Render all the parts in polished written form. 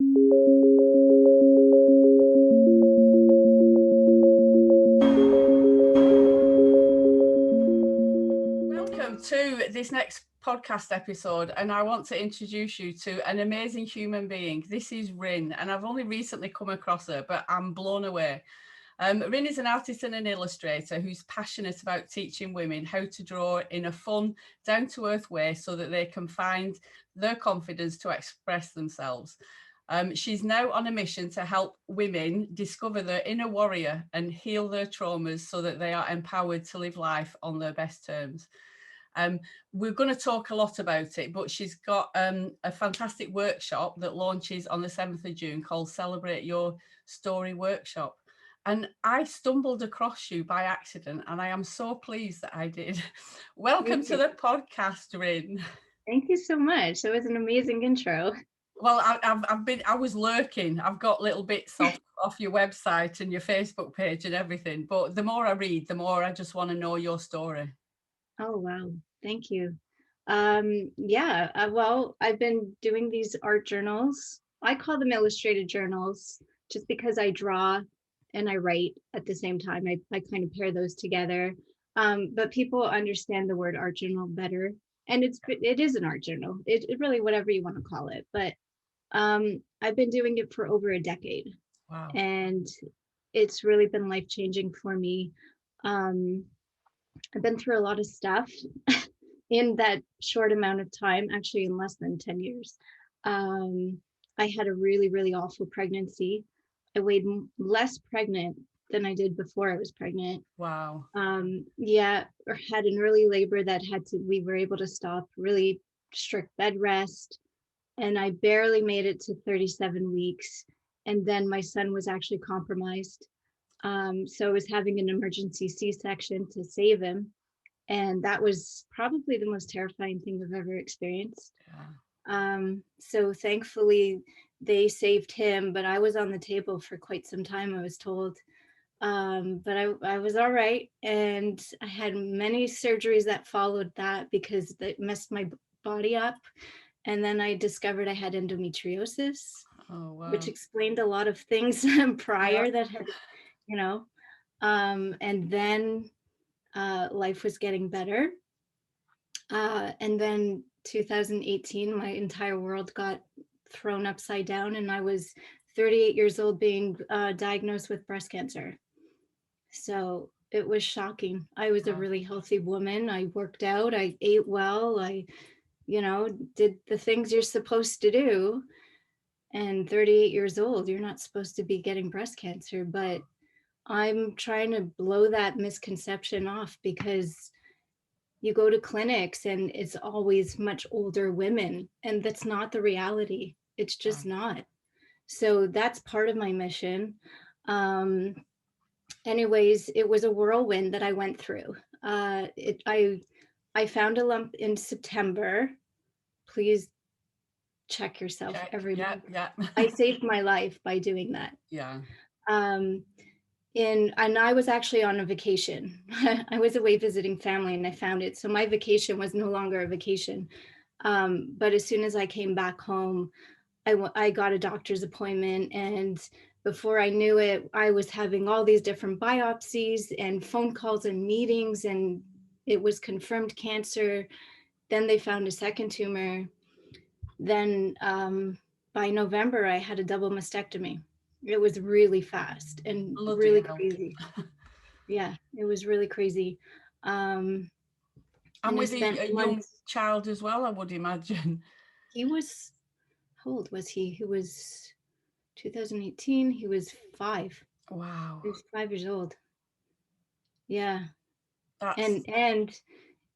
Welcome to this next podcast episode, and I want to introduce you to an amazing human being. This is Ryn, and I've only recently come across her, but I'm blown away. Ryn is an artist and an illustrator who's passionate about teaching women how to draw in a fun, down-to-earth way so that they can find their confidence to express themselves. She's now on a mission to help women discover their inner warrior and heal their traumas so that they are empowered to live life on their best terms. We're going to talk a lot about it, but she's got a fantastic workshop that launches on the 7th of June called Celebrate Your Story Workshop. And I stumbled across you by accident, and I am so pleased that I did. Welcome to the podcast, Ryn. Thank you so much. That was an amazing intro. Well, I was lurking. I've got little bits off your website and your Facebook page and everything. But the more I read, the more I just want to know your story. Oh, wow. Thank you. Well, I've been doing these art journals. I call them illustrated journals just because I draw and I write at the same time. I kind of pair those together. But people understand the word art journal better. And it is an art journal. It really, whatever you want to call it. But I've been doing it for over a decade. Wow. And it's really been life-changing for me. I've been through a lot of stuff in that short amount of time, actually in less than 10 years. I had a really, really awful pregnancy. I weighed less pregnant than I did before I was pregnant. Wow. Or had an early labor that we were able to stop, really strict bed rest. And I barely made it to 37 weeks. And then my son was actually compromised. So I was having an emergency C-section to save him. And that was probably the most terrifying thing I've ever experienced. Yeah. So thankfully they saved him, but I was on the table for quite some time, I was told. But I was all right. And I had many surgeries that followed that because that messed my body up. And then I discovered I had endometriosis, which explained a lot of things prior that had, and then life was getting better. And then 2018, my entire world got thrown upside down, and I was 38 years old being diagnosed with breast cancer. So it was shocking. I was a really healthy woman. I worked out, I ate well, I did the things you're supposed to do. And 38 years old, you're not supposed to be getting breast cancer, but I'm trying to blow that misconception off because you go to clinics and it's always much older women, and that's not the reality. It's just not. So that's part of my mission. Anyways, it was a whirlwind that I went through. I found a lump in September. Please check yourself every month. Yeah. I saved my life by doing that. Yeah. And I was actually on a vacation. I was away visiting family and I found it. So my vacation was no longer a vacation. But as soon as I came back home, I got a doctor's appointment, and before I knew it, I was having all these different biopsies and phone calls and meetings, and it was confirmed cancer. Then they found a second tumor. Then by November, I had a double mastectomy. It was really fast and really crazy. Yeah, it was really crazy. And with a young child as well, I would imagine. He was, how old was he? He was 2018. He was 5. Wow. He was 5 years old. Yeah. And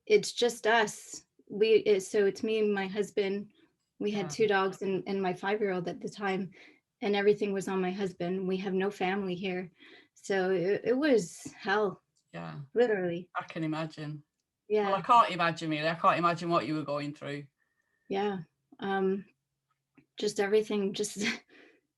it's just us. So it's me and my husband. We had 2 dogs and my 5-year-old at the time, and everything was on my husband. We have no family here. So it was hell. Yeah. Literally. I can imagine. Yeah. Well, I can't imagine really. I can't imagine what you were going through. Yeah. Just everything,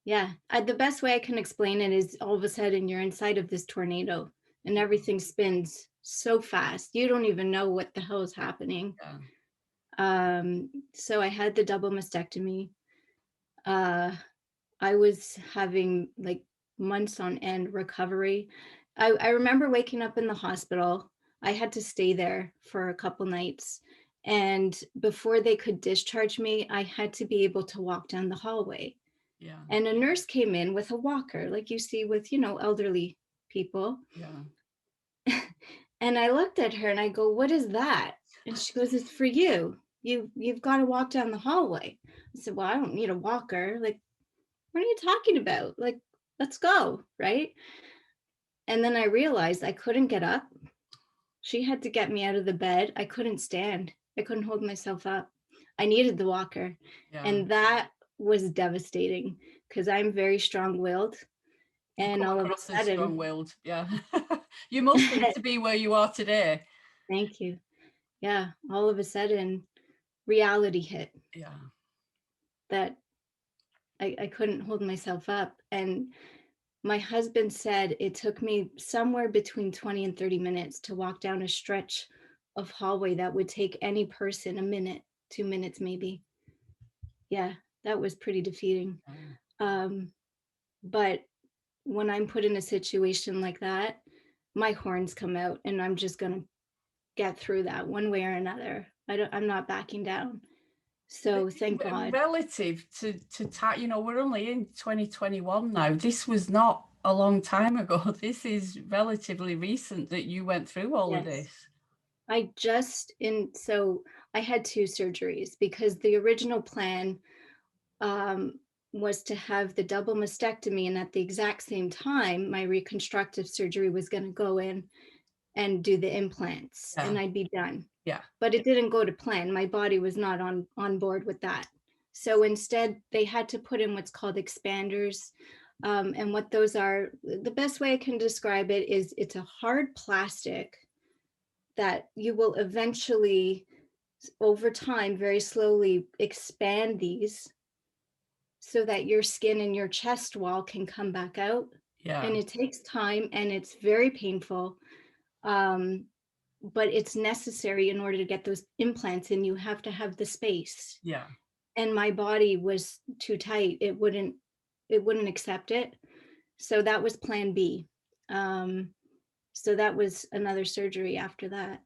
yeah. The best way I can explain it is all of a sudden you're inside of this tornado and everything spins so fast. You don't even know what the hell is happening. Yeah. So I had the double mastectomy. I was having like months on end recovery. I remember waking up in the hospital. I had to stay there for a couple nights. And before they could discharge me, I had to be able to walk down the hallway. Yeah. And a nurse came in with a walker, like you see with, elderly people. Yeah. And I looked at her and I go, "What is that?" And she goes, "It's for you. You've got to walk down the hallway." I said, "Well, I don't need a walker. Like, what are you talking about? Like, let's go." Right. And then I realized I couldn't get up. She had to get me out of the bed. I couldn't stand. I couldn't hold myself up. I needed the walker. Yeah. And that was devastating because I'm very strong-willed. You And come all of a across as sudden, strong-willed. Yeah. You must be to be where you are today. thank you. Yeah, all of a sudden, reality hit Yeah. that I couldn't hold myself up. And my husband said it took me somewhere between 20 and 30 minutes to walk down a stretch of hallway that would take any person a minute, 2 minutes maybe. Yeah, that was pretty defeating. Um, but when I'm put in a situation like that, my horns come out and I'm just gonna get through that one way or another. I'm not backing down. So thank God. Relative to time, we're only in 2021 now. This was not a long time ago. This is relatively recent that you went through all of Yes. this. So I had 2 surgeries because the original plan um, was to have the double mastectomy, and at the exact same time, my reconstructive surgery was going to go in and do the implants, Yeah. and I'd be done. Yeah. But it didn't go to plan. My body was not on board with that. So instead, they had to put in what's called expanders. And what those are, the best way I can describe it is it's a hard plastic that you will eventually, over time, very slowly expand these so that your skin and your chest wall can come back out. Yeah. And it takes time and it's very painful. But it's necessary in order to get those implants in. You have to have the space. Yeah. And my body was too tight. It wouldn't accept it. So that was plan B. So that was another surgery after that.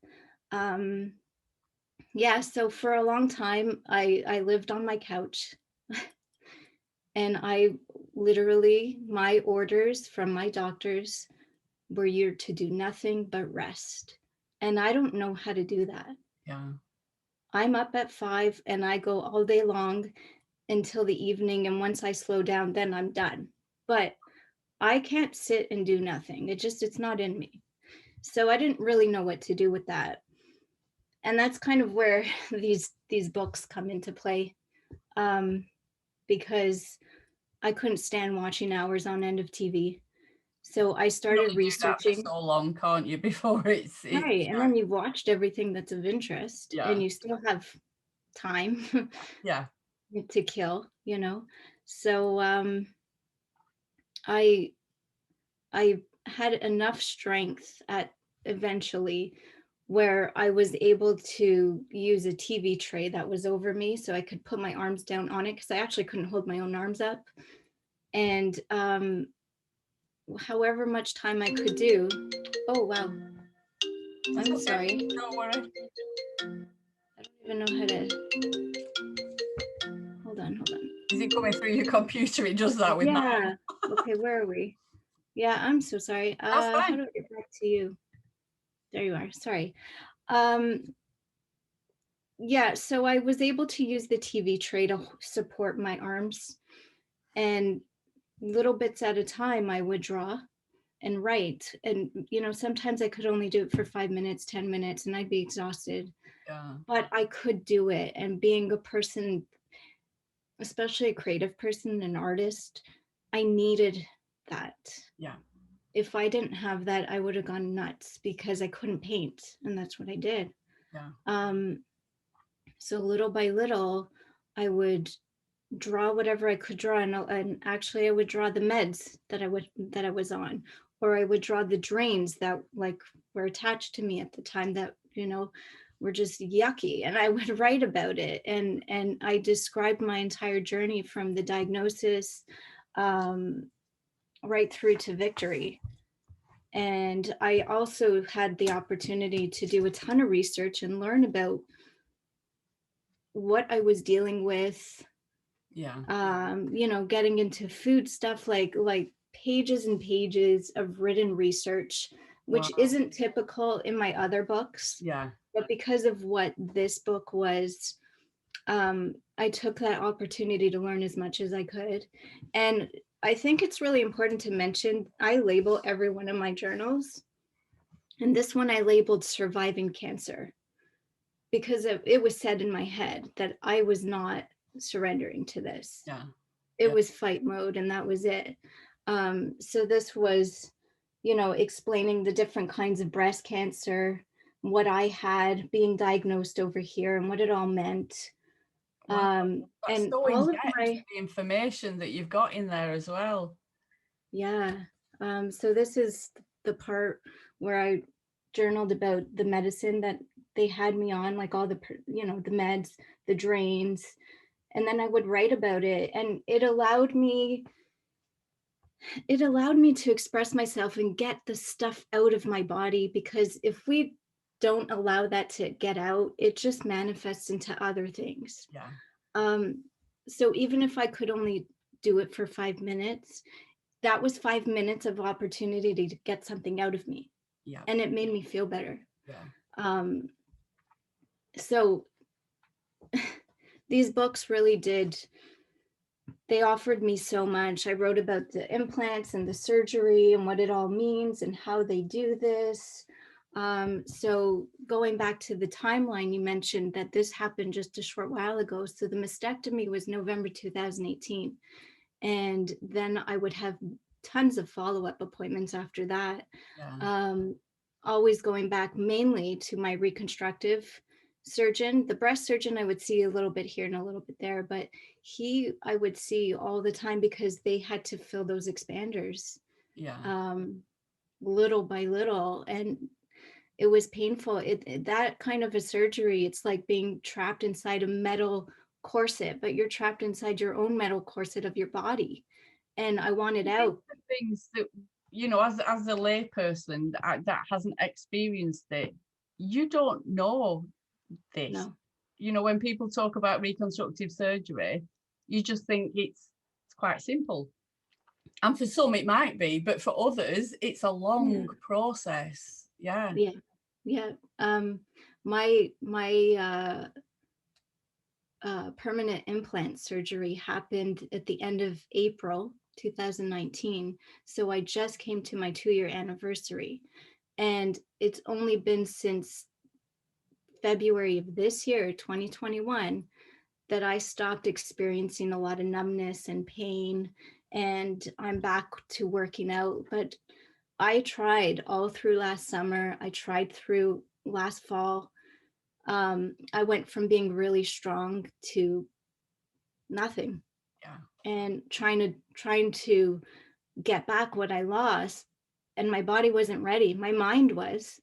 Yeah, so for a long time, I lived on my couch. And I literally, my orders from my doctors were you're to do nothing but rest. And I don't know how to do that. Yeah. I'm up at 5 and I go all day long until the evening. And once I slow down, then I'm done. But I can't sit and do nothing. It's not in me. So I didn't really know what to do with that. And that's kind of where these books come into play, because I couldn't stand watching hours on end of TV. So I started researching. For so long, can't you? Before it's Right. And then you've watched everything that's of interest yeah. and you still have time Yeah. to kill, So I had enough strength at eventually where I was able to use a TV tray that was over me so I could put my arms down on it because I actually couldn't hold my own arms up. And however much time I could do. Oh, wow. I'm sorry. Don't worry. I don't even know how to. Hold on. Is it coming through your computer? It does that with Yeah. Okay, where are we? Yeah, I'm so sorry. That's fine. How do I get back to you? There you are. Sorry. Yeah, so I was able to use the TV tray to support my arms, and little bits at a time I would draw and write. And sometimes I could only do it for 5 minutes, 10 minutes, and I'd be exhausted. Yeah. But I could do it. And being a person, especially a creative person, an artist, I needed that. Yeah. If I didn't have that, I would have gone nuts because I couldn't paint, and that's what I did. Yeah. So little by little, I would draw whatever I could draw, and actually I would draw the meds that I was on, or I would draw the drains that like were attached to me at the time that were just yucky, and I would write about it, and I described my entire journey from the diagnosis right through to victory. And I also had the opportunity to do a ton of research and learn about what I was dealing with. Getting into food stuff, like pages and pages of written research, which isn't typical in my other books. But because of what this book was, I took that opportunity to learn as much as I could. And I think it's really important to mention, I label every one of my journals. And this one I labeled Surviving Cancer, because it was said in my head that I was not surrendering to this. It was fight mode, and that was it. So this was, explaining the different kinds of breast cancer, what I had, being diagnosed over here, and what it all meant. And so all of my the information that you've got in there as well. So this is the part where I journaled about the medicine that they had me on, like all the the meds, the drains, and then I would write about it, and it allowed me to express myself and get the stuff out of my body, because if we don't allow that to get out, it just manifests into other things. So even if I could only do it for 5 minutes, that was 5 minutes of opportunity to get something out of me. And it made me feel better. So these books really did, they offered me so much. I wrote about the implants and the surgery and what it all means and how they do this. So going back to the timeline, you mentioned that this happened just a short while ago. So the mastectomy was November 2018. And then I would have tons of follow-up appointments after that. Always going back mainly to my reconstructive surgeon. The breast surgeon I would see a little bit here and a little bit there, but I would see all the time because they had to fill those expanders little by little, and it was painful. That kind of a surgery, it's like being trapped inside a metal corset, but you're trapped inside your own metal corset of your body, and I wanted out. Things that, as a lay person that hasn't experienced it, you don't know this. No. When people talk about reconstructive surgery, you just think it's quite simple, and for some it might be, but for others it's a long process. My permanent implant surgery happened at the end of April 2019. So I just came to my 2-year anniversary, and it's only been since February of this year, 2021, that I stopped experiencing a lot of numbness and pain, and I'm back to working out. But I tried all through last summer. I tried through last fall. I went from being really strong to nothing. And trying to get back what I lost, and my body wasn't ready. My mind was.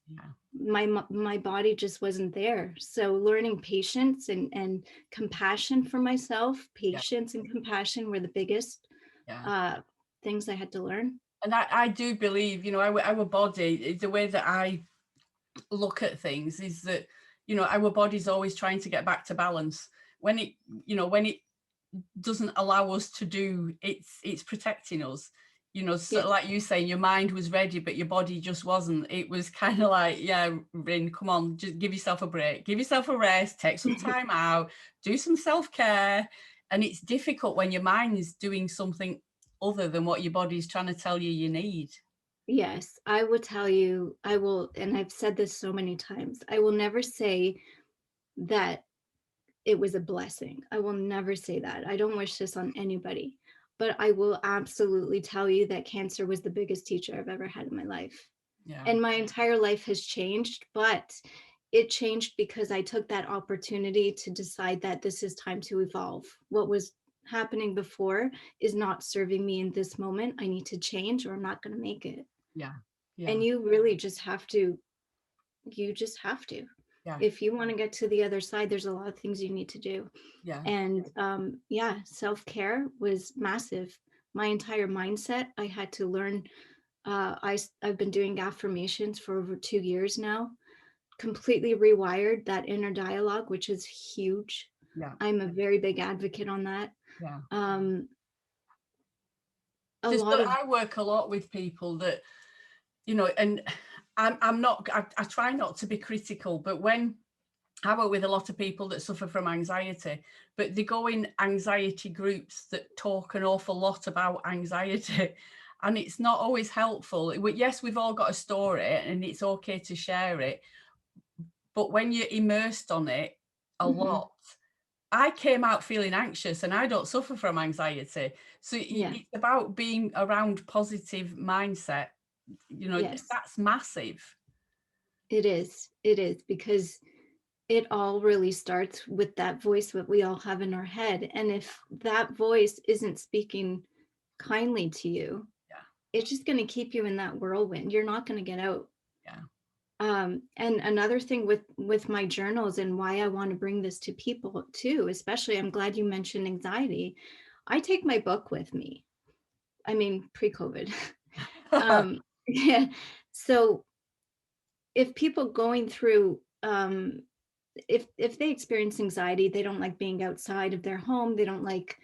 My body just wasn't there. So learning patience and compassion for myself, patience and compassion were the biggest things I had to learn. And I do believe, our body, the way that I look at things is that, our body's always trying to get back to balance. When it doesn't allow us to do, it's protecting us. So like you say, your mind was ready, but your body just wasn't. It was kind of like, Ryn, come on, just give yourself a break, give yourself a rest, take some time out, do some self-care. And it's difficult when your mind is doing something other than what your body's trying to tell you need. Yes, I will tell you, and I've said this so many times, I will never say that it was a blessing. I will never say that. I don't wish this on anybody, but I will absolutely tell you that cancer was the biggest teacher I've ever had in my life. And my entire life has changed, but it changed because I took that opportunity to decide that this is time to evolve. What was happening before is not serving me in this moment. I need to change, or I'm not going to make it. And you really just have to. If you want to get to the other side, there's a lot of things you need to do. And self-care was massive. my entire mindset. I had to learn. I've been doing affirmations for over 2 years now, completely rewired that inner dialogue, which is huge. Yeah. I'm a very big advocate on that. Yeah. A lot of I work a lot with people that, you know, and I'm not, I try not to be critical, but when I work with a lot of people that suffer from anxiety, but they go in anxiety groups that talk an awful lot about anxiety. And it's not always helpful. Yes, we've all got a story and it's okay to share it. But when you're immersed on it a lot, I came out feeling anxious and I don't suffer from anxiety. So yeah, it's about being around positive mindset. You know, yes, that's massive. it is because it all really starts with that voice that we all have in our head. And if that voice isn't speaking kindly to you, Yeah. it's just going to keep you in that whirlwind. You're not going to get out. Yeah. And another thing with my journals and why I want to bring this to people too, especially, I'm glad you mentioned anxiety. I take my book with me. I mean, pre-COVID. Yeah. So if people going through, if they experience anxiety, they don't like being outside of their home, they don't like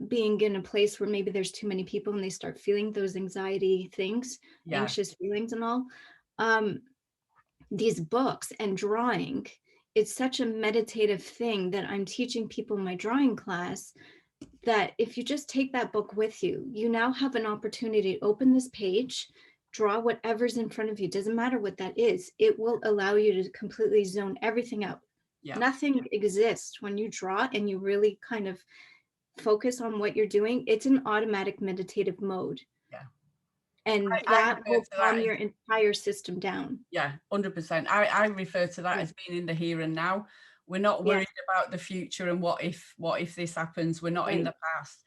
being in a place where maybe there's too many people and they start feeling those anxiety things, Yeah. anxious feelings and all. These books and drawing, it's such a meditative thing that I'm teaching people in my drawing class, that if you just take that book with you, you now have an opportunity to open this page, draw whatever's in front of you, doesn't matter what that is. It will allow you to completely zone everything out. Yeah. Nothing exists when you draw and you really kind of focus on what you're doing. It's an automatic meditative mode. Yeah. And I that refer will to calm that as, your entire system down. yeah, 100%. I refer to that Yeah. as being in the here and now. We're not Yeah. worried about the future and what if this happens. We're not in Right. the past.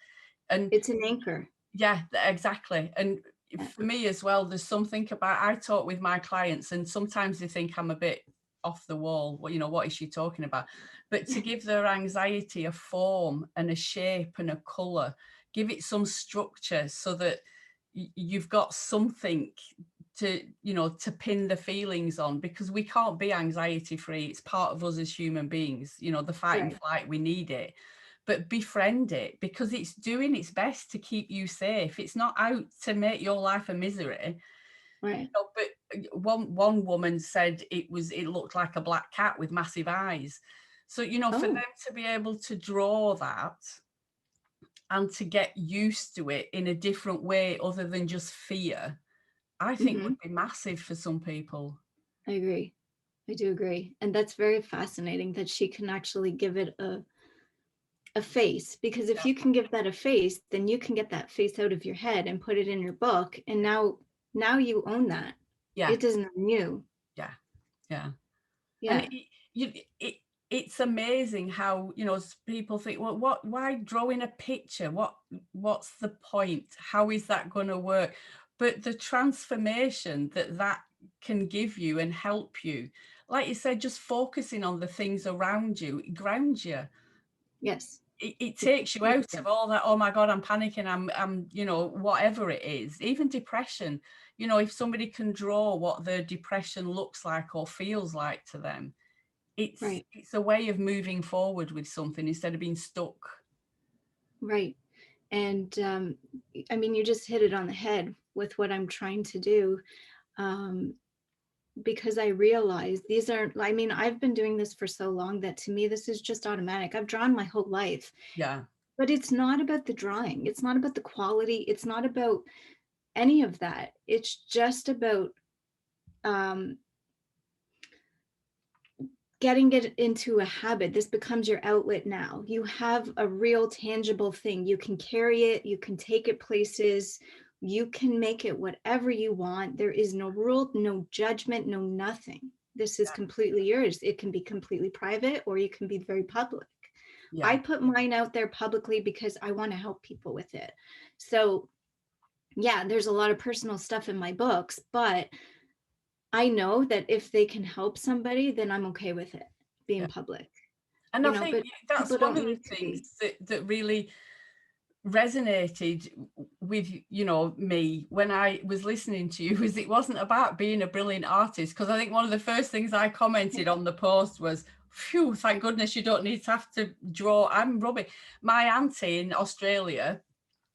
And It's an anchor. yeah, exactly. And Yeah. for me as well, there's something about, I talk with my clients and sometimes they think I'm a bit off the wall. Well, you know, what is she talking about? But to give their anxiety a form and a shape and a color, give it some structure so that you've got something to, you know, to pin the feelings on, because we can't be anxiety free. It's part of us as human beings, you know, the fight and Right. flight, we need it. But befriend it, because it's doing its best to keep you safe. It's not out to make your life a misery. You Right. know, but one woman said it looked like a black cat with massive eyes. So, you know, for them Oh. to be able to draw that and to get used to it in a different way other than just fear, I think would be massive for some people. I agree. I do agree. And that's very fascinating that she can actually give it a face, because if you can give that a face, then you can get that face out of your head and put it in your book. And now you own that. Yeah, It isn't new. yeah, yeah. And Yeah. it's amazing how, you know, people think, well, why drawing a picture? What's the point? How is that going to work? But the transformation that can give you and help you, like you said, just focusing on the things around you, it grounds you. Yes. It It takes you out of all that, oh my God, I'm panicking, I'm, you know, whatever it is, even depression. You know, if somebody can draw what their depression looks like or feels like to them, right. it's a way of moving forward with something instead of being stuck. Right. And I mean, you just hit it on the head with what I'm trying to do. Because I realize these are, I mean, I've been doing this for so long that to me, this is just automatic. I've drawn my whole life, Yeah, but it's not about the drawing. It's not about the quality. It's not about any of that. It's just about um, getting it into a habit. This becomes your outlet now. You have a real tangible thing. You can carry it, you can take it places, you can make it whatever you want. There is no rule, no judgment, no nothing. This is completely yours. It can be completely private or you can be very public. I yeah, put mine out there publicly because I want to help people with it. So, yeah, there's a lot of personal stuff in my books, but I know that if they can help somebody, then I'm okay with it being yeah. public, And I think but that's people one don't of need the to things be. that really resonated with, you know, me when I was listening to you was it wasn't about being a brilliant artist, because I think one of the first things I commented on the post was, phew, thank goodness you don't need to have to draw. I'm rubbish. My auntie in Australia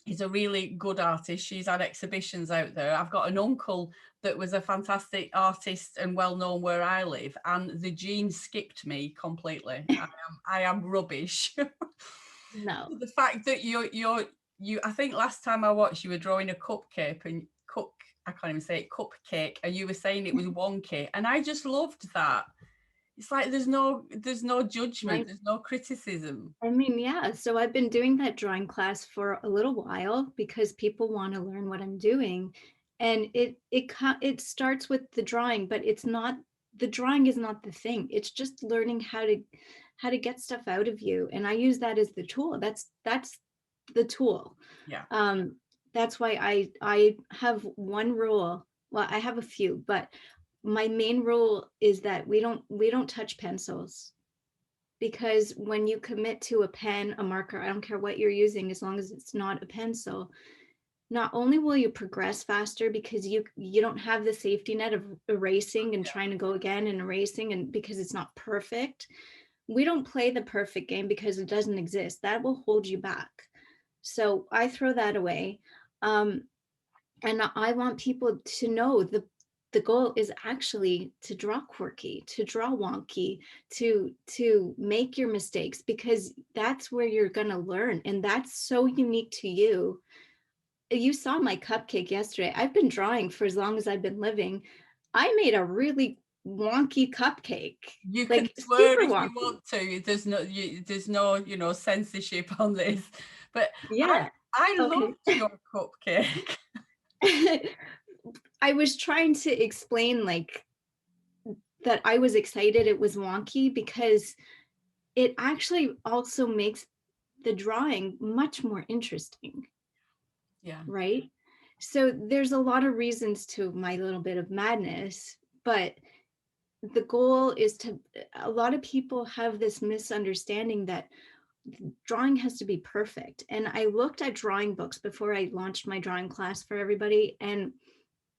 is a really good artist. She's had exhibitions out there. I've got an uncle that was a fantastic artist and well known where I live, and the gene skipped me completely. I am rubbish. No. The fact that you I think last time I watched you were drawing a cupcake and I can't even say it, cupcake, and you were saying it was wonky, and I just loved that. It's like there's no judgment, there's no criticism. I mean, yeah. So I've been doing that drawing class for a little while because people want to learn what I'm doing, and it starts with the drawing, but it's not, the drawing is not the thing. It's just learning how to get stuff out of you, and I use that as the tool. That's the tool. Yeah. That's why I have one rule. Well, I have a few, but my main rule is that we don't touch pencils, because when you commit to a pen, a marker, I don't care what you're using, as long as it's not a pencil, not only will you progress faster because you don't have the safety net of erasing and trying to go again and erasing, and because it's not perfect. We don't play the perfect game because it doesn't exist. That will hold you back. So I throw that away. And I want people to know the goal is actually to draw quirky, to draw wonky, to make your mistakes, because that's where you're going to learn, and that's so unique to you. You saw my cupcake yesterday. I've been drawing for as long as I've been living. I made a really wonky cupcake. You can Like swear super if you wonky. want to. There's no, you know, censorship on this. But Yeah. I Okay. loved your cupcake. I was trying to explain like that I was excited it was wonky because it actually also makes the drawing much more interesting, Yeah. right? So there's a lot of reasons to my little bit of madness, but the goal is to, a lot of people have this misunderstanding that drawing has to be perfect. And I looked at drawing books before I launched my drawing class for everybody, and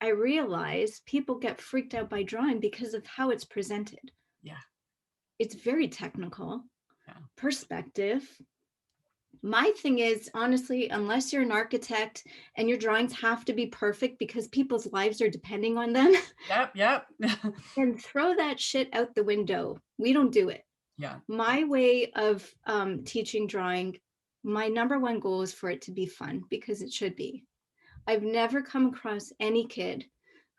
I realized people get freaked out by drawing because of how it's presented. Yeah. It's very technical, Yeah. perspective. My thing is, honestly, unless you're an architect and your drawings have to be perfect because people's lives are depending on them, Yep. then throw that shit out the window. We don't do it. Yeah. My way of teaching drawing, my number one goal is for it to be fun, because it should be. I've never come across any kid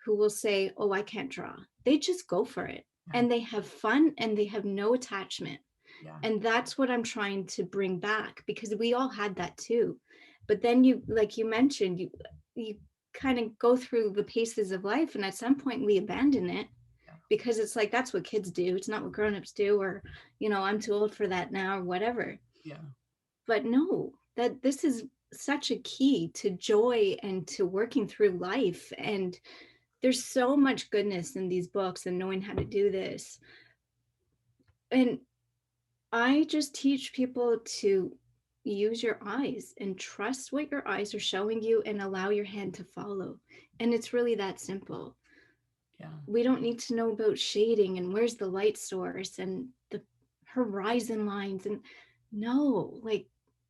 who will say, oh, I can't draw. They just go for it. Yeah. And they have fun and they have no attachment. Yeah. And that's what I'm trying to bring back, because we all had that too. But then you, like you mentioned, you kind of go through the paces of life, and at some point we abandon it because it's like, that's what kids do. It's not what grownups do, or, you know, I'm too old for that now, or whatever. Yeah. But no, that this is such a key to joy and to working through life. And there's so much goodness in these books and knowing how to do this. And I just teach people to use your eyes and trust what your eyes are showing you and allow your hand to follow. And it's really that simple. Yeah. We don't need to know about shading and where's the light source and the horizon lines. And no, like,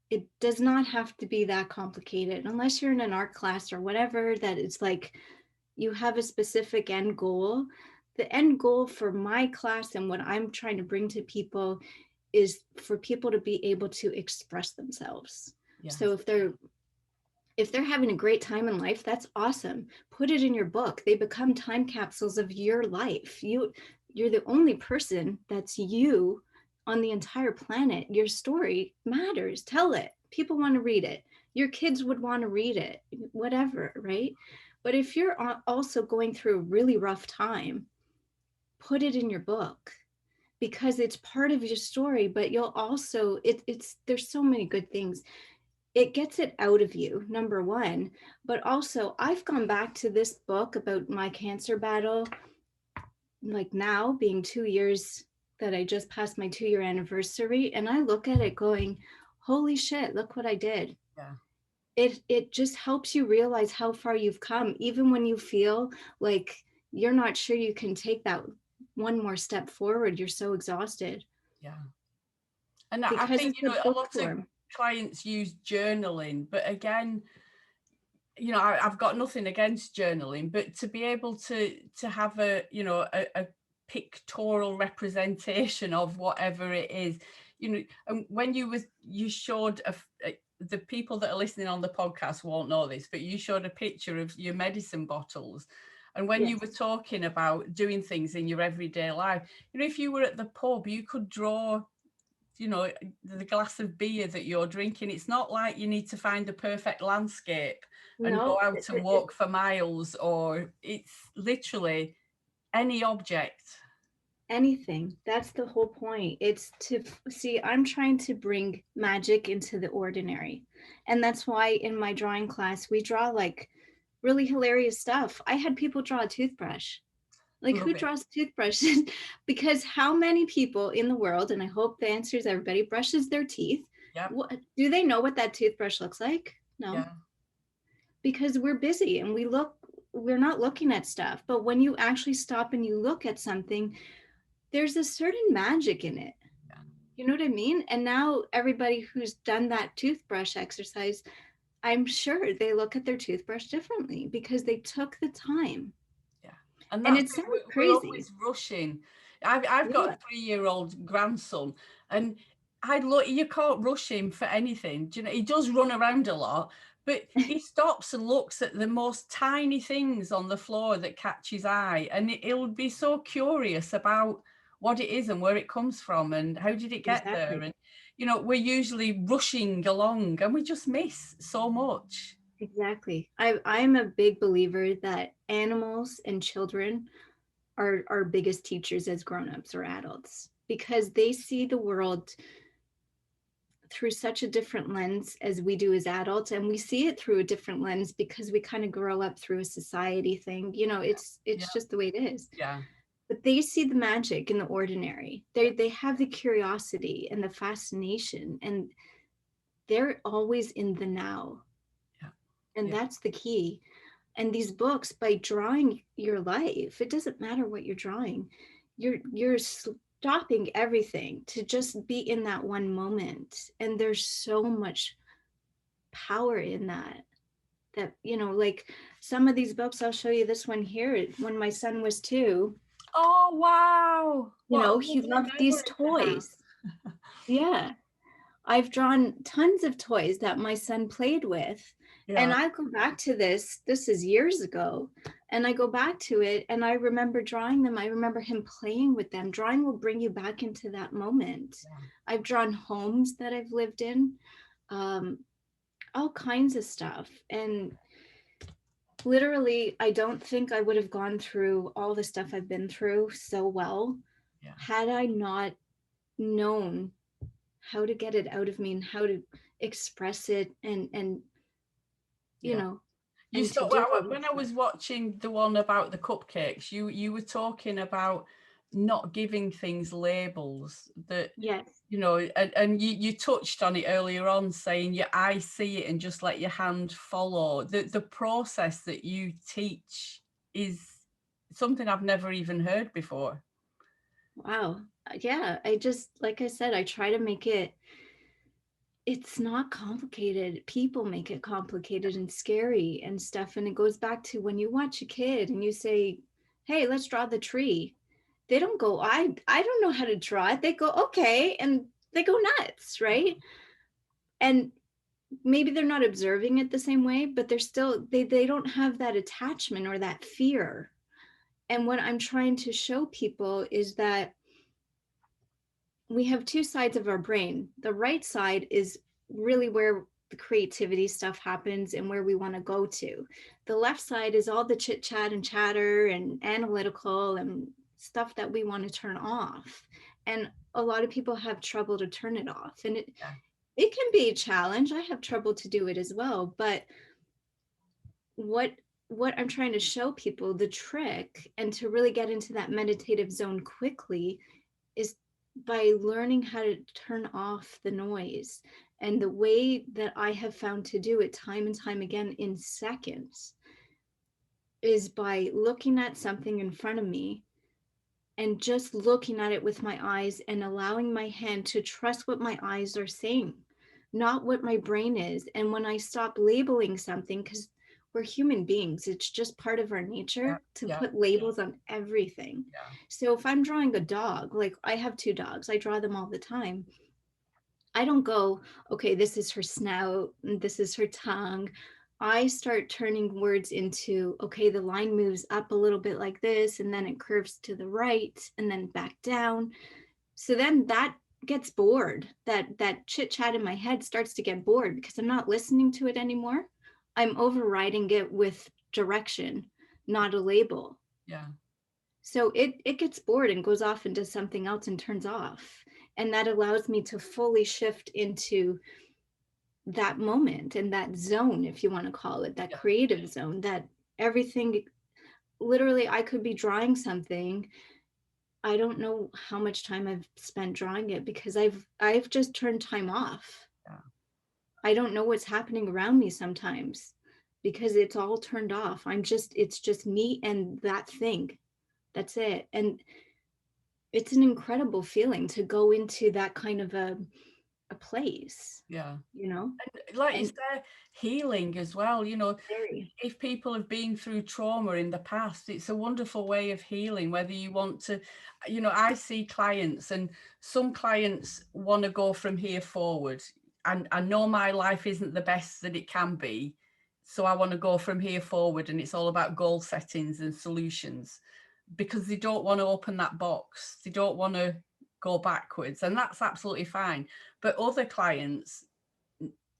it does not have to be that complicated unless you're in an art class or whatever, that it's like you have a specific end goal. The end goal for my class and what I'm trying to bring to people is for people to be able to express themselves. Yeah. So if they're having a great time in life, that's awesome. Put it in your book. They become time capsules of your life. You're the only person that's you on the entire planet. Your story matters. Tell it. People want to read it. Your kids would want to read it, whatever, right? But if you're also going through a really rough time, put it in your book, because it's part of your story. But you'll also, there's so many good things. It gets it out of you, number one. But also, I've gone back to this book about my cancer battle, like now being 2 years that I just passed my 2-year anniversary. And I look at it going, holy shit, look what I did. Yeah. it just helps you realize how far you've come, even when you feel like you're not sure you can take that one more step forward. You're so exhausted. Yeah. And I Because think, it's a a book lot of form. clients use journaling, but again, I've got nothing against journaling, but to be able to have a pictorial representation of whatever it is, and when you showed the people that are listening on the podcast won't know this, but you showed a picture of your medicine bottles. And when you Yes. were talking about doing things in your everyday life, if you were at the pub, you could draw the glass of beer that you're drinking. It's not like you need to find the perfect landscape and go No, out and walk for miles, or it's literally any object. anything. That's the whole point. It's to see, I'm trying to bring magic into the ordinary. And that's why in my drawing class, we draw like really hilarious stuff. I had people draw a toothbrush. Like, Love who it. draws toothbrushes? Because how many people in the world, and I hope the answer is everybody, brushes their teeth? Yep. What, do they know what that toothbrush looks like? No. Yeah. Because we're busy and we're not looking at stuff. But when you actually stop and you look at something, there's a certain magic in it. Yeah. You know what I mean? And now everybody who's done that toothbrush exercise, I'm sure they look at their toothbrush differently because they took the time. Yeah. And And that's it it. sounds We're crazy. always rushing. I've got Yeah, a 3-year-old grandson, and I look, you can't rush him for anything. Do you know, he does run around a lot, but he stops and looks at the most tiny things on the floor that catch his eye, and he'll be so curious about what it is and where it comes from and how did it get there. exactly. And we're usually rushing along and we just miss so much. Exactly. I'm a big believer that animals and children are our biggest teachers as grown-ups or adults because they see the world through such a different lens as we do as adults, and we see it through a different lens because we kind of grow up through a society thing. Yeah. It's just the way it is. Yeah. But they see the magic in the ordinary. Yeah. They have the curiosity and the fascination, and they're always in the now. Yeah. And Yeah. that's the key. And these books, by drawing your life, it doesn't matter what you're drawing, you're stopping everything to just be in that one moment. And there's so much power in that like some of these books, I'll show you this one here. When my son was 2, Oh, wow. What a he lovely loved these memory to have. toys. Yeah, I've drawn tons of toys that my son played with. And Yeah. I go back to this is years ago. And I go back to it and I remember drawing them. I remember him playing with them. Drawing will bring you back into that moment. Yeah. I've drawn homes that I've lived in, um, all kinds of stuff. And literally, I don't think I would have gone through all the stuff I've been through so well Yeah. had I not known how to get it out of me and how to express it and you Yeah. know You and to saw do all when this I stuff. was watching the one about the cupcakes, you were talking about not giving things labels that, Yes, and you touched on it earlier on, saying your eye see it and just let your hand follow. The process that you teach is something I've never even heard before. wow. Yeah, I just, like I said, I try to make it, it's not complicated. People make it complicated and scary and stuff. And it goes back to when you watch a kid and you say, hey, let's draw the tree. They don't go, I don't know how to draw it. They go, okay, and they go nuts, right? And maybe they're not observing it the same way, but they're still, they don't have that attachment or that fear. And what I'm trying to show people is that we have two sides of our brain. The right side is really where the creativity stuff happens and where we want to go to. The left side is all the chit chat and chatter and analytical and stuff that we want to turn off. And a lot of people have trouble to turn it off. And Yeah. it can be a challenge. I have trouble to do it as well. But what I'm trying to show people, the trick, and to really get into that meditative zone quickly, is by learning how to turn off the noise And the way that I have found to do it time and time again in seconds is by looking at something in front of me and just looking at it with my eyes and allowing my hand to trust what my eyes are saying, not what my brain is. And when I stop labeling something, because we're human beings, it's just part of our Yeah, nature to yeah, put labels on everything. yeah, So if I'm drawing a dog, like I have two dogs, I draw them all the time. I don't go, okay, this is her snout, and this is her tongue. I start turning words into, okay, the line moves up a little bit like this, and then it curves to the right, and then back down. So then that gets bored. That chit chat in my head starts to get bored because I'm not listening to it anymore. I'm overriding it with direction, not a label. yeah, So it gets bored and goes off into something else and turns off. And that allows me to fully shift into that moment and that zone, if you want to call it, that yeah, creative zone, that everything, literally I could be drawing something. I don't know how much time I've spent drawing it because I've just turned time off. yeah, I don't know what's happening around me sometimes because it's all turned off. It's just me and that thing. That's it. And it's an incredible feeling to go into that kind of a place, yeah. you know? And like you And said, healing as well, you know, very, if people have been through trauma in the past, it's a wonderful way of healing, whether you want to, you know, I see clients and some clients want to go from here forward. And I know my life isn't the best that it can be. So I want to go from here forward. And it's all about goal settings and solutions because they don't want to open that box. They don't want to go backwards. And that's absolutely fine. But other clients,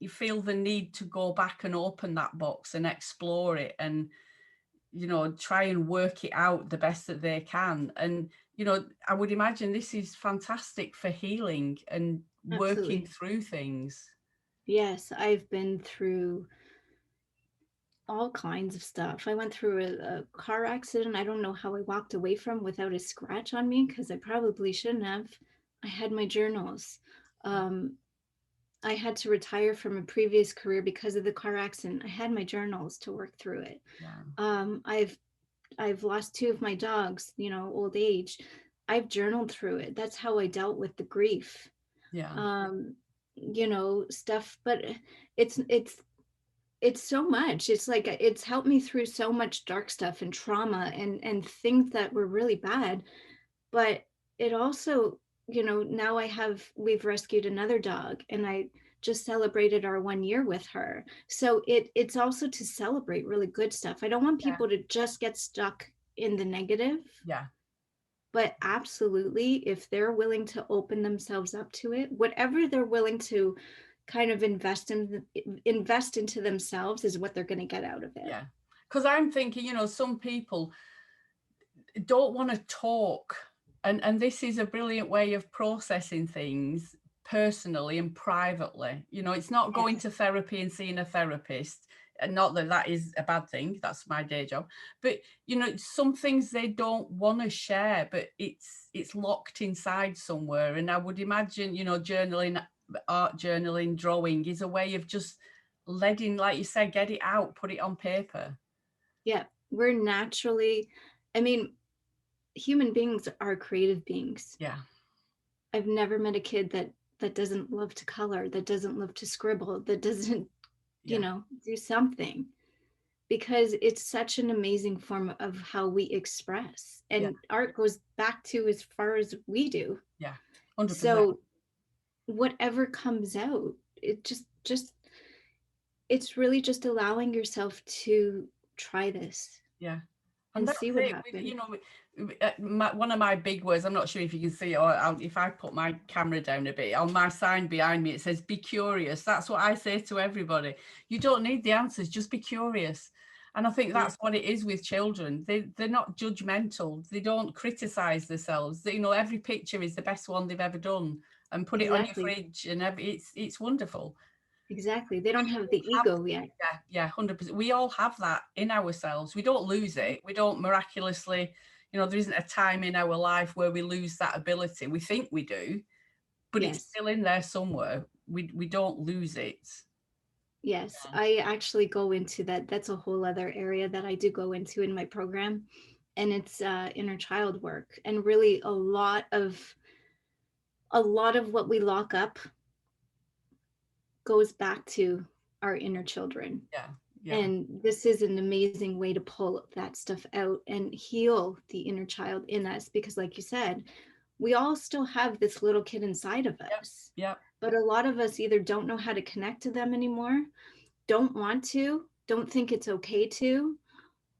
you feel the need to go back and open that box and explore it and, you know, try and work it out the best that they can. And, you know, I would imagine this is fantastic for healing and working absolutely. through things. Yes, I've been through all kinds of stuff. I went through a car accident. I don't know how I walked away from without a scratch on me because I probably shouldn't have. I had my journals. Um, I had to retire from a previous career because of the car accident. I had my journals to work through it. Yeah, Um, I've I've lost two of my dogs, you know, old age. I've journaled through it. That's how I dealt with the grief. yeah, You know, stuff, but it's it's so much. It's like it's helped me through so much dark stuff and trauma and things that were really bad. But it also, you know, now we've rescued another dog and I just celebrated our 1 year with her. So it's also to celebrate really good stuff. I don't want yeah, people to just get stuck in the negative, yeah, but absolutely, if they're willing to open themselves up to it, whatever they're willing to kind of invest into themselves is what they're going to get out of it. yeah. Because I'm thinking, you know, some people don't want to talk. And this is a brilliant way of processing things personally and privately. You know, it's not going Yes, to therapy and seeing a therapist. And not that that is a bad thing, that's my day job, but you know, some things they don't want to share, but it's locked inside somewhere. And I would imagine, you know, journaling, art journaling, drawing is a way of just letting, like you said, get it out, put it on paper. yeah, we're naturally, I mean, human beings are creative beings. Yeah, I've never met a kid that doesn't love to color, that doesn't love to scribble, that doesn't, you yeah, know, do something, because it's such an amazing form of how we express. yeah, And art goes back to as far as we do. yeah, 100%. So whatever comes out, it just it's really just allowing yourself to try this Yeah. And and that's see what it. happens. You know, one of my big words, I'm not sure if you can see it, or if I put my camera down a bit, on my sign behind me, it says, be curious. That's what I say to everybody. You don't need the answers, just be curious. And I think Yeah, that's what it is with children. They're not judgmental. They don't criticize themselves. You know, every picture is the best one they've ever done, and put it on your exactly. fridge, and it's wonderful. Exactly. They don't have the Have, ego yet. yeah, 100%. We all have that in ourselves. We don't lose it. We don't miraculously, you know, there isn't a time in our life where we lose that ability. We think we do, but it's Yes. still in there somewhere. we don't lose it. Yes, I actually go into that. That's a whole other area that I do go into in my program, and it's inner child work. And really, a lot of what we lock up goes back to our inner children. Yeah, yeah, And this is an amazing way to pull that stuff out and heal the inner child in us, because, like you said, we all still have this little kid inside of yep, us. yep, But a lot of us either don't know how to connect to them anymore, don't want to, don't think it's okay to.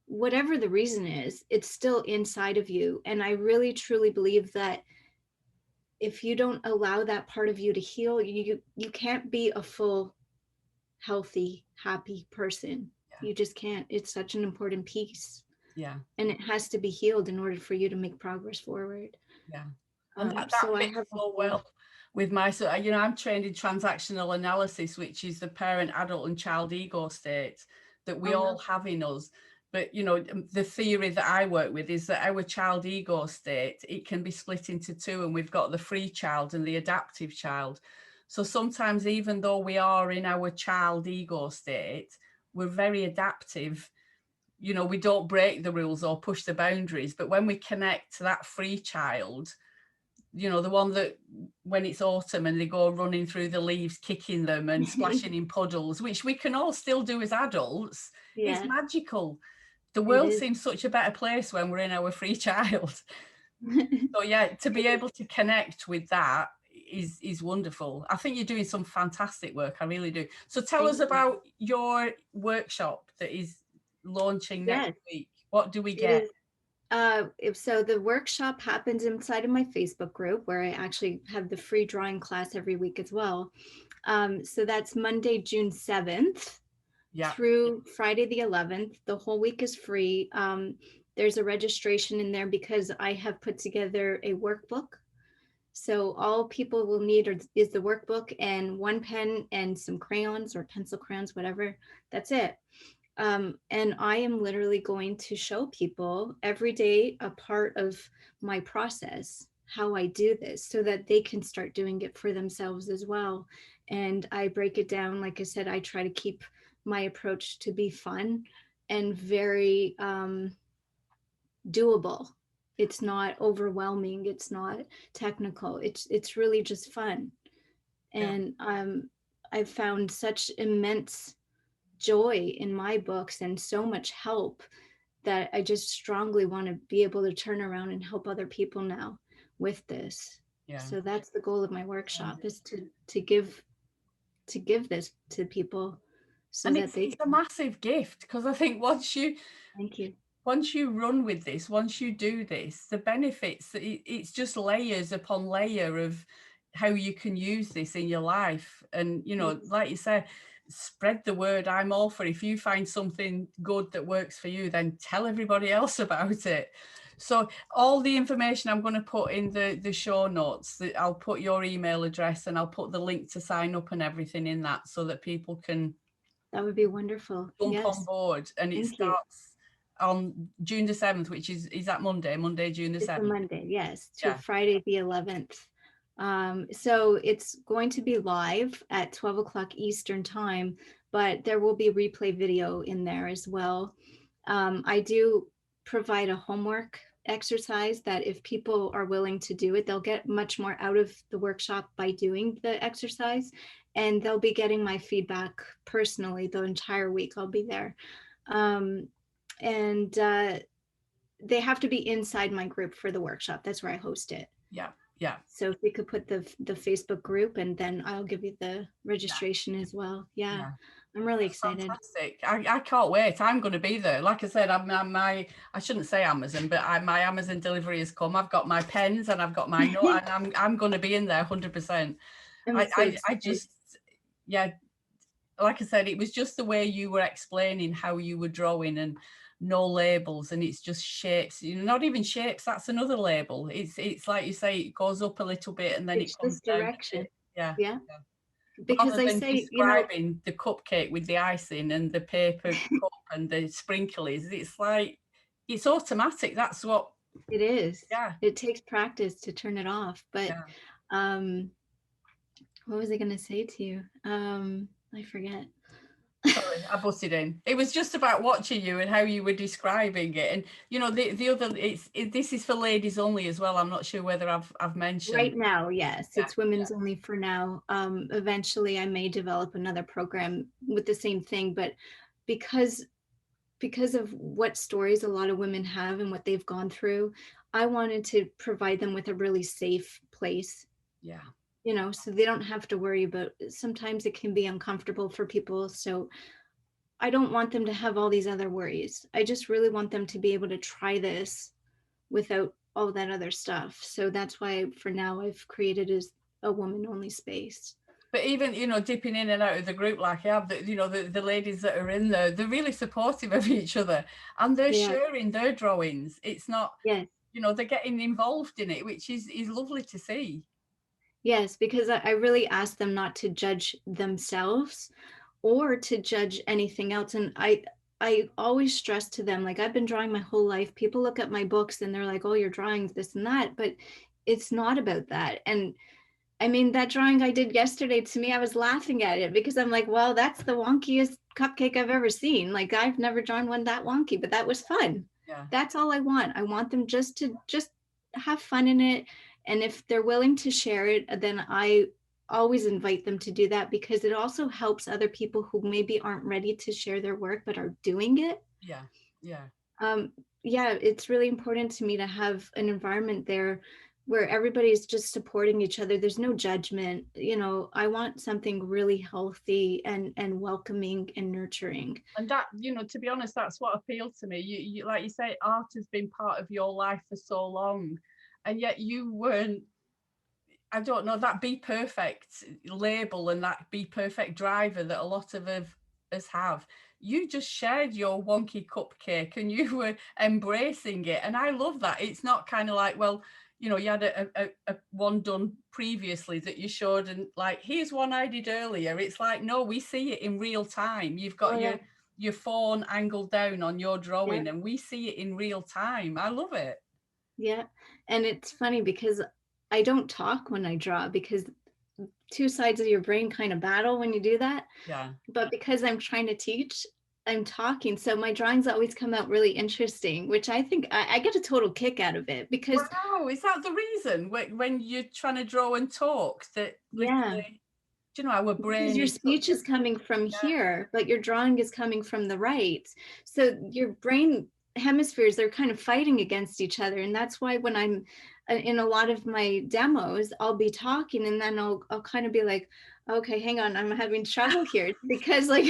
Whatever the reason is, it's still inside of you. And I really truly believe that if you don't allow that part of you to heal, you can't be a full, healthy, happy person. yeah, You just can't. It's such an important piece. yeah, And it has to be healed in order for you to make progress forward. yeah. And that So I fits have a so whole, well with my, so you know, I'm trained in transactional analysis, which is the parent, adult, and child ego state that we all have in us. But you know, the theory that I work with is that our child ego state, it can be split into two, and we've got the free child and the adaptive child. So sometimes, even though we are in our child ego state, we're very adaptive. You know, we don't break the rules or push the boundaries, but when we connect to that free child, you know, the one that when it's autumn and they go running through the leaves, kicking them and splashing in puddles, which we can all still do as adults, it's yeah, magical. The it world is. seems such a better place when we're in our free child. So yeah, to be able to connect with that is wonderful. I think you're doing some fantastic work. I really do. So tell Thank us you. about your workshop that is launching next Yes, week. What do we it get? is. So the workshop happens inside of my Facebook group, where I actually have the free drawing class every week as well. So that's Monday, June 7th Yeah, through Friday the 11th. The whole week is free. There's a registration in there because I have put together a workbook. So all people will need is the workbook and one pen and some crayons or pencil crayons, whatever. That's it. And I am literally going to show people every day a part of my process, how I do this, so that they can start doing it for themselves as well. And I break it down. Like I said, I try to keep my approach to be fun and very doable. It's not overwhelming. It's not technical. It's really just fun. yeah. And I've found such immense joy in my books and so much help that I just strongly want to be able to turn around and help other people now with this. Yeah. So that's the goal of my workshop, is to give this to people so And that they it's a can. massive gift, because I think Thank you. once you run with this, once you do this, the benefits, it's just layers upon layer of how you can use this in your life. And, you know, Yes, like you said, spread the word. I'm all for, if you find something good that works for you, then tell everybody else about it. So all the information I'm going to put in the show notes, that I'll put your email address and I'll put the link to sign up and everything in that, so that people can that would be wonderful. jump on Yes, board. And it thank you. starts on June the 7th, which is that Monday, June the It's a 7th. Monday, yes, to Yeah, Friday the 11th. So it's going to be live at 12 o'clock Eastern time, but there will be replay video in there as well. I do provide a homework exercise that if people are willing to do it, they'll get much more out of the workshop by doing the exercise. And they'll be getting my feedback personally the entire week. I'll be there. And they have to be inside my group for the workshop. That's where I host it. yeah, yeah, So if we could put the Facebook group, and then I'll give you the registration as well. Yeah, yeah. I'm really excited. Fantastic. I can't wait. I'm going to be there. Like I said, I shouldn't say Amazon, but my Amazon delivery has come. I've got my pens and I've got my note, and I'm going to be in there 100%. I'm so I excited. just, yeah, like I said, it was just the way you were explaining how you were drawing, and no labels, and it's just shapes. You know, not even shapes. That's another label. It's like you say, it goes up a little bit and then it It's comes just down a direction. bit. Yeah. Yeah, Yeah. because Rather I than say, describing the cupcake with the icing and the paper cup and the sprinkles, it's like it's automatic. That's what. it is. Yeah. It takes practice to turn it off, but Yeah. um, What was I going to say to you? I forget. Sorry, I butted in. It was just about watching you and how you were describing it. And you know, the other this is for ladies only as well. I'm not sure whether I've mentioned. Right now, yes, Yeah, it's women's only for now. Eventually I may develop another program with the same thing, but because of what stories a lot of women have and what they've gone through, I wanted to provide them with a really safe place, yeah. you know, so they don't have to worry about, sometimes it can be uncomfortable for people. So I don't want them to have all these other worries. I just really want them to be able to try this without all that other stuff. So that's why for now I've created as a woman only space. But even, you know, dipping in and out of the group like I have, you know, the ladies that are in there, they're really supportive of each other and they're They are. sharing their drawings. It's not, Yes. you know, they're getting involved in it, which is lovely to see. Yes, because I really ask them not to judge themselves or to judge anything else. And I always stress to them, like, I've been drawing my whole life. People look at my books and they're like, oh, you're drawing this and that, but it's not about that. And I mean, that drawing I did yesterday, to me, I was laughing at it because I'm like, well, that's the wonkiest cupcake I've ever seen. Like, I've never drawn one that wonky, but that was fun. Yeah. That's all I want. I want them just to have fun in it. And if they're willing to share it, then I always invite them to do that, because it also helps other people who maybe aren't ready to share their work but are doing it. Yeah. Yeah. Yeah, it's really important to me to have an environment there where everybody's just supporting each other. There's no judgment. You know, I want something really healthy and welcoming and nurturing. And that, you know, to be honest, that's what appealed to me. You like you say, art has been part of your life for so long, and yet you weren't, I don't know, that be perfect label and that be perfect driver that a lot of us have. You just shared your wonky cupcake and you were embracing it. And I love that. It's not kind of like, well, you know, you had a one done previously that you showed and like, here's one I did earlier. It's like, no, we see it in real time. You've Oh got yeah, your phone angled down on your yeah, drawing and we see it in real time. I love it. yeah. And it's funny because I don't talk when I draw, because two sides of your brain kind of battle when you do that. Yeah. But because I'm trying to teach, I'm talking. So my drawings always come out really interesting, which I think I get a total kick out of it, because Wow, is that the reason when you're trying to draw and talk that yeah, literally, do you know, our because brain your is such speech a, is coming from yeah, here, but your drawing is coming from the right. So your brain hemispheres, they're kind of fighting against each other. And that's why when I'm in a lot of my demos, I'll be talking and then I'll kind of be like, okay, hang on, I'm having trouble here, because like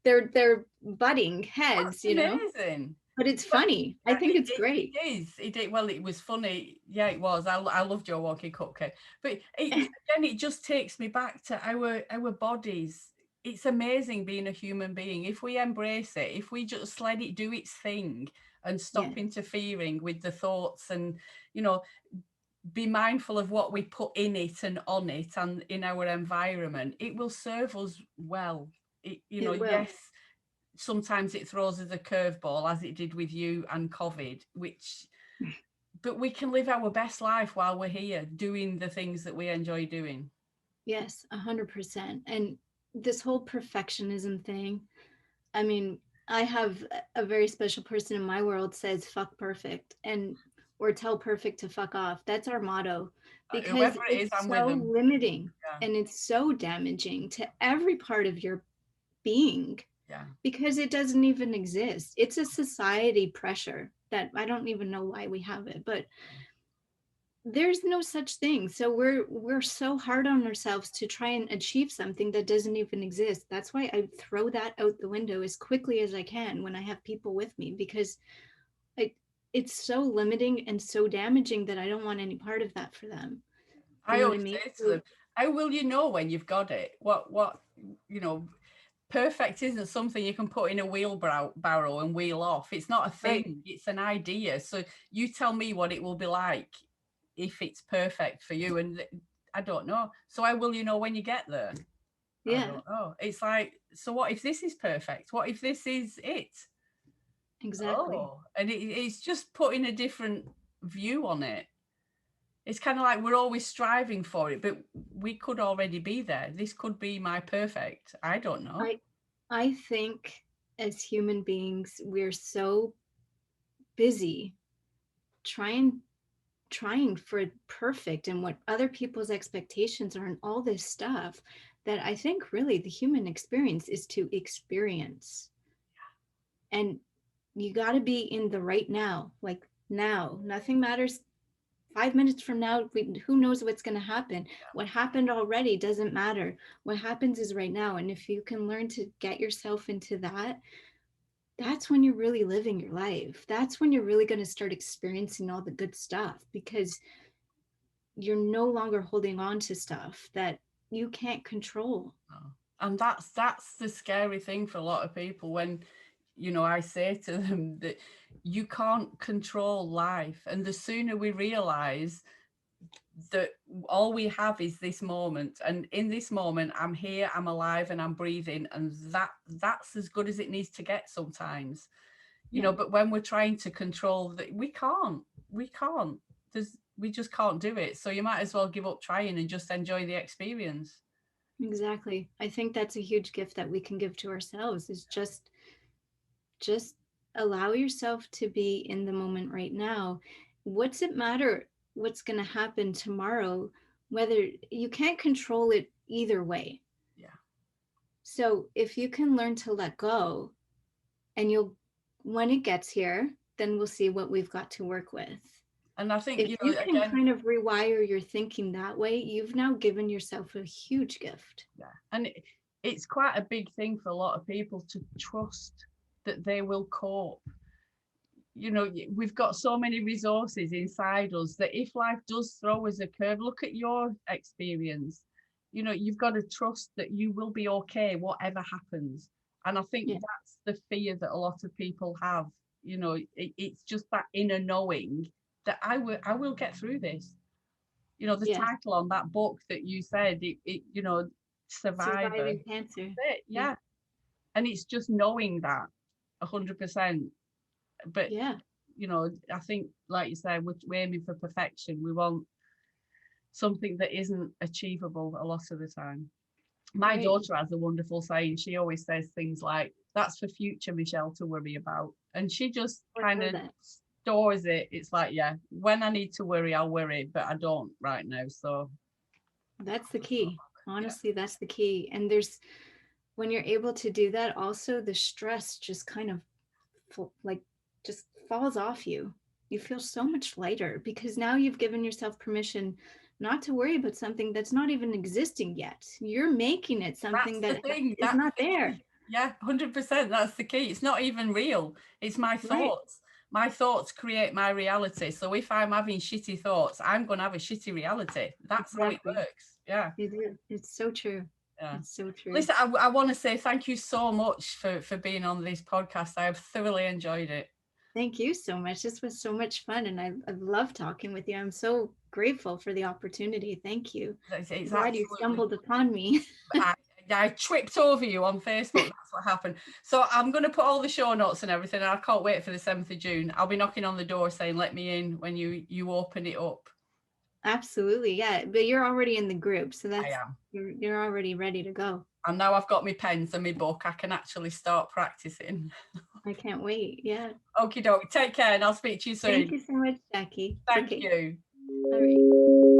they're butting heads, that's you know, amazing. but it's But funny. I yeah, think it's great. it is. It did. Well, it was funny. Yeah, it was. I loved your walking cupcake. But again, it just takes me back to our bodies. It's amazing being a human being. If we embrace it, if we just let it do its thing and Yeah, stop interfering with the thoughts and, you know, be mindful of what we put in it and on it and in our environment, it will serve us well. You know, it will. yes, sometimes it throws us a curveball as it did with you and COVID, which, but we can live our best life while we're here doing the things that we enjoy doing. Yes, 100%. And this whole perfectionism thing, I mean, I have a very special person in my world says fuck perfect, and or tell perfect to fuck off. That's our motto, because Whoever it is, it's I'm with so them. limiting Yeah, and it's so damaging to every part of your being, yeah. because it doesn't even exist. It's a society pressure that I don't even know why we have it, but there's no such thing. So we're so hard on ourselves to try and achieve something that doesn't even exist. That's why I throw that out the window as quickly as I can when I have people with me, because I, it's so limiting and so damaging that I don't want any part of that for them. You I know what I always mean? say to So, them, how will you know when you've got it? What, you know, perfect isn't something you can put in a wheelbarrow and wheel off. It's not a right. thing, it's an idea. So you tell me what it will be like if it's perfect for you. And I don't know. So how will you know when you get there? I Yeah, don't know. It's like, so what if this is perfect? What if this is it? exactly. Oh, and it's just putting a different view on it. It's kind of like we're always striving for it, but we could already be there. This could be my perfect. I don't know. I think as human beings, we're so busy trying for perfect and what other people's expectations are and all this stuff, that I think really the human experience is to experience. And you got to be in the right now, like now. Nothing matters 5 minutes from now. Who knows what's going to happen? What happened already doesn't matter. What happens is right now. And if you can learn to get yourself into that, that's when you're really living your life. That's when you're really going to start experiencing all the good stuff, because you're no longer holding on to stuff that you can't control. And that's the scary thing for a lot of people, when, you know, I say to them that you can't control life. And the sooner we realize that all we have is this moment, and in this moment I'm here, I'm alive, and I'm breathing, and that's as good as it needs to get sometimes, you know. But when we're trying to control that, we can't we just can't do it. So you might as well give up trying and just enjoy the experience. Exactly. I think that's a huge gift that we can give to ourselves, is just allow yourself to be in the moment right now. What's it matter what's going to happen tomorrow? Whether you can't control it either way. Yeah. So if you can learn to let go, and you'll, when it gets here, then we'll see what we've got to work with. And I think, If you you know, can again, kind of rewire your thinking that way, you've now given yourself a huge gift. yeah. And it's quite a big thing for a lot of people to trust that they will cope. You know, we've got so many resources inside us that if life does throw us a curve, look at your experience. You know, you've got to trust that you will be okay, whatever happens. And I think that's the fear that a lot of people have. You know, it's just that inner knowing that I will get through this. You know, the title on that book that you said, you know, Survivor. Surviving Cancer. Yeah. And it's just knowing that 100%. But you know, I think, like you said, we're aiming for perfection. We want something that isn't achievable a lot of the time. My daughter has a wonderful saying. She always says things like, "That's for future Michelle to worry about," and she just kind of stores it. It's like, yeah, when I need to worry, I'll worry, but I don't right now. So that's the key. Honestly, that's the key. And there's, when you're able to do that, also the stress just kind of like just falls off you. You feel so much lighter, because now you've given yourself permission not to worry about something that's not even existing yet. You're making it something that is not there. Yeah, 100%. That's the key. It's not even real. It's my thoughts. My thoughts create my reality. So if I'm having shitty thoughts, I'm going to have a shitty reality. That's how it works. Yeah. It's so true. Yeah. It's so true. Listen, I want to say thank you so much for being on this podcast. I have thoroughly enjoyed it. Thank you so much. This was so much fun, and I love talking with you. I'm so grateful for the opportunity. Thank you. I'm glad you stumbled upon me. I tripped over you on Facebook. That's what happened. So I'm going to put all the show notes and everything. I can't wait for the 7th of June. I'll be knocking on the door saying, "Let me in," when you open it up. Absolutely, yeah. But you're already in the group, so that's, I am. You're already ready to go. And now I've got my pens and my book. I can actually start practicing. I can't wait. Yeah. Okie doke. Take care, and I'll speak to you soon. Thank you so much, Jackie. Thank you. All right.